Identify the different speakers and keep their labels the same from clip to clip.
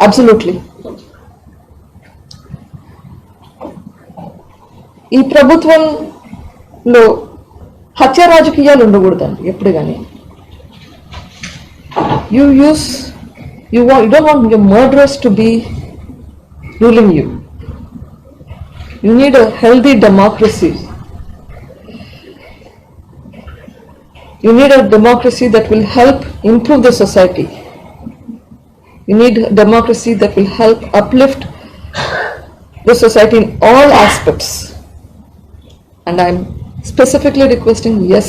Speaker 1: Absolutely. ఈ ప్రభుత్వంలో హత్య రాజకీయాలు ఉండకూడదండి ఎప్పుడు కానీ. You don't want your murderers to be ruling you. You need a healthy democracy. You need a democracy that will help improve the society. You need a democracy that will help uplift the society in all aspects. And I'm specifically requesting, yes,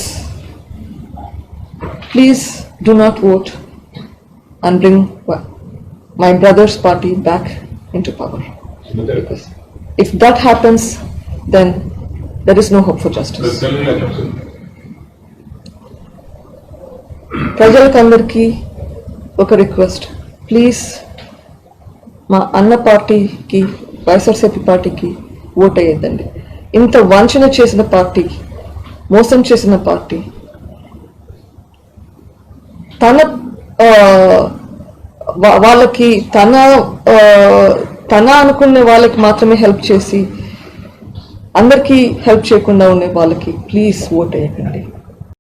Speaker 1: please do not vote and bring my brother's party back into power. Because if that happens, then there is no hope for justice. ప్రజలకందరికీ ఒక request, please మా అన్న పార్టీకి, వైఎస్ఆర్సీపీ పార్టీకి vote అయ్యేద్దండి. ఇంత వంచన చేసిన party, మోసం చేసిన పార్టీ, వాళ్ళకి తన అనుకునే వాళ్ళకి మాత్రమే హెల్ప్ చేసి అందరికీ హెల్ప్ చేయకుండా ఉండే వాళ్ళకి ప్లీజ్ ఓట్ వేయకండి.